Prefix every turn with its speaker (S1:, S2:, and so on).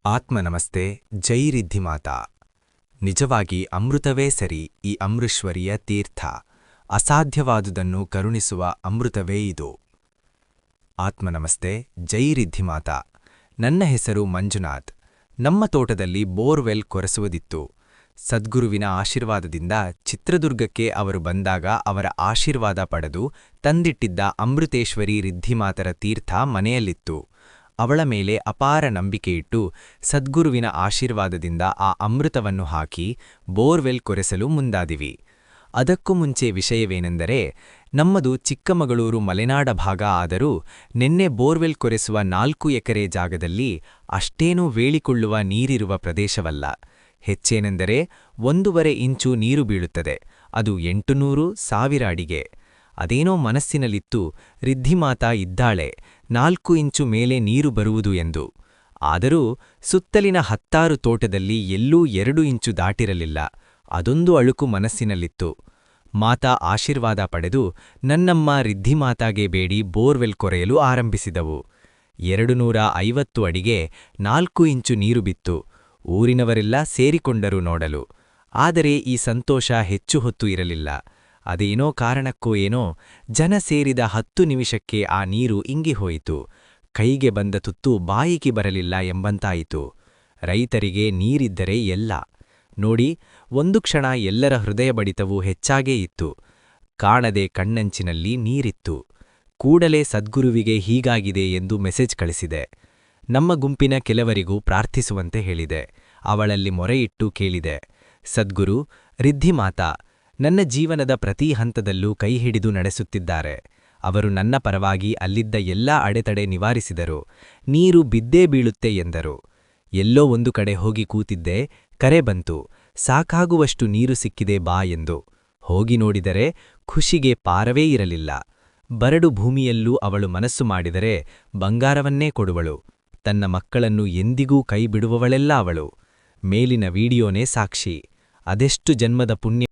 S1: ಆತ್ಮನಮಸ್ತೆ. ಜೈ ರಿದ್ಧಿಮಾತಾ. ನಿಜವಾಗಿ ಅಮೃತವೇ ಸರಿ. ಈ ಅಮೃಶ್ವರಿಯ ತೀರ್ಥ. ಅಸಾಧ್ಯವಾದುದನ್ನು ಕರುಣಿಸುವ ಅಮೃತವೇ ಇದು. ಆತ್ಮನಮಸ್ತೆ. ಜೈ ರಿದ್ಧಿಮಾತಾ. ನನ್ನ ಹೆಸರು ಮಂಜುನಾಥ್. ನಮ್ಮ ತೋಟದಲ್ಲಿ ಬೋರ್ವೆಲ್ ಕೊರೆಸುವುದಿತ್ತು. ಸದ್ಗುರುವಿನ ಆಶೀರ್ವಾದದಿಂದ ಚಿತ್ರದುರ್ಗಕ್ಕೆ ಅವರು ಬಂದಾಗ ಅವರ ಆಶೀರ್ವಾದ ಪಡೆದು ತಂದಿಟ್ಟಿದ್ದ ಅಮೃತೇಶ್ವರಿ ರಿದ್ಧಿಮಾತರ ತೀರ್ಥ ಮನೆಯಲ್ಲಿತ್ತು. ಅವಳ ಮೇಲೆ ಅಪಾರ ನಂಬಿಕೆಯಿಟ್ಟು ಸದ್ಗುರುವಿನ ಆಶೀರ್ವಾದದಿಂದ ಆ ಅಮೃತವನ್ನು ಹಾಕಿ ಬೋರ್ವೆಲ್ ಕೊರೆಸಲು ಮುಂದಾದಿವಿ. ಅದಕ್ಕೂ ಮುಂಚೆ ವಿಷಯವೇನೆಂದರೆ, ನಮ್ಮದು ಚಿಕ್ಕಮಗಳೂರು ಮಲೆನಾಡ ಭಾಗ ಆದರೂ ನಿನ್ನೆ ಬೋರ್ವೆಲ್ ಕೊರೆಸುವ 4 ಎಕರೆ ಜಾಗದಲ್ಲಿ ಅಷ್ಟೇನೂ ವೇಳಿಕೊಳ್ಳುವ ನೀರಿರುವ ಪ್ರದೇಶವಲ್ಲ. ಹೆಚ್ಚೇನೆಂದರೆ 1.5 ಇಂಚು ನೀರು ಬೀಳುತ್ತದೆ. ಅದು 800,000 ಅಡಿಗೆ. ಅದೇನೋ ಮನಸ್ಸಿನಲ್ಲಿತ್ತು, ರಿದ್ಧಿಮಾತಾ ಇದ್ದಾಳೆ, 4 ಇಂಚು ಮೇಲೆ ನೀರು ಬರುವುದು ಎಂದು. ಆದರೂ ಸುತ್ತಲಿನ 10 ತೋಟದಲ್ಲಿ ಎಲ್ಲೂ 2 ಇಂಚು ದಾಟಿರಲಿಲ್ಲ. ಅದೊಂದು ಅಳುಕು ಮನಸ್ಸಿನಲ್ಲಿತ್ತು. ಮಾತಾ ಆಶೀರ್ವಾದ ಪಡೆದು ನನ್ನಮ್ಮ ರಿದ್ಧಿಮಾತಾಗೆ ಬೇಡಿ ಬೋರ್ವೆಲ್ ಕೊರೆಯಲು ಆರಂಭಿಸಿದವು. 250 ಅಡಿಗೆ 4 ಇಂಚು ನೀರು ಬಿತ್ತು. ಊರಿನವರೆಲ್ಲ ಸೇರಿಕೊಂಡರು ನೋಡಲು. ಆದರೆ ಈ ಸಂತೋಷ ಹೆಚ್ಚು ಹೊತ್ತು ಇರಲಿಲ್ಲ. ಅದೇನೋ ಕಾರಣಕ್ಕೋ ಏನೋ ಜನ ಸೇರಿದ 10 ನಿಮಿಷಕ್ಕೆ ಆ ನೀರು ಇಂಗಿಹೋಯಿತು. ಕೈಗೆ ಬಂದ ತುತ್ತು ಬಾಯಿಗೆ ಬರಲಿಲ್ಲ ಎಂಬಂತಾಯಿತು. ರೈತರಿಗೆ ನೀರಿದ್ದರೆ ಎಲ್ಲ. ನೋಡಿ, ಒಂದು ಕ್ಷಣ ಎಲ್ಲರ ಹೃದಯ ಬಡಿತವೂ ಹೆಚ್ಚಾಗೇ ಇತ್ತು. ಕಾಣದೆ ಕಣ್ಣಂಚಿನಲ್ಲಿ ನೀರಿತ್ತು. ಕೂಡಲೇ ಸದ್ಗುರುವಿಗೆ ಹೀಗಾಗಿದೆ ಎಂದು ಮೆಸೇಜ್ ಕಳಿಸಿದೆ. ನಮ್ಮ ಗುಂಪಿನ ಕೆಲವರಿಗೂ ಪ್ರಾರ್ಥಿಸುವಂತೆ ಹೇಳಿದೆ. ಅವಳಲ್ಲಿ ಮೊರೆಯಿಟ್ಟು ಕೇಳಿದೆ, ಸದ್ಗುರು, ರಿದ್ಧಿಮಾತಾ ನನ್ನ ಜೀವನದ ಪ್ರತಿ ಹಂತದಲ್ಲೂ ಕೈಹಿಡಿದು ನಡೆಸುತ್ತಿದ್ದಾರೆ. ಅವರು ನನ್ನ ಪರವಾಗಿ ಅಲ್ಲಿದ್ದ ಎಲ್ಲಾ ಅಡೆತಡೆ ನಿವಾರಿಸಿದರು. ನೀರು ಬಿದ್ದೇ ಬೀಳುತ್ತೆ ಎಂದರು. ಎಲ್ಲೋ ಒಂದು ಕಡೆ ಹೋಗಿ ಕೂತಿದ್ದೆ. ಕರೆ ಬಂತು, ಸಾಕಾಗುವಷ್ಟು ನೀರು ಸಿಕ್ಕಿದೆ ಬಾ ಎಂದು. ಹೋಗಿ ನೋಡಿದರೆ ಖುಷಿಗೆ ಪಾರವೇ ಇರಲಿಲ್ಲ. ಬರಡು ಭೂಮಿಯಲ್ಲೂ ಅವಳು ಮನಸ್ಸು ಮಾಡಿದರೆ ಬಂಗಾರವನ್ನೇ ಕೊಡುವಳು. ತನ್ನ ಮಕ್ಕಳನ್ನು ಎಂದಿಗೂ ಕೈ ಬಿಡುವವಳೆಲ್ಲ ಅವಳು. ಮೇಲಿನ ವಿಡಿಯೋನೇ ಸಾಕ್ಷಿ. ಅದೆಷ್ಟು ಜನ್ಮದ ಪುಣ್ಯ.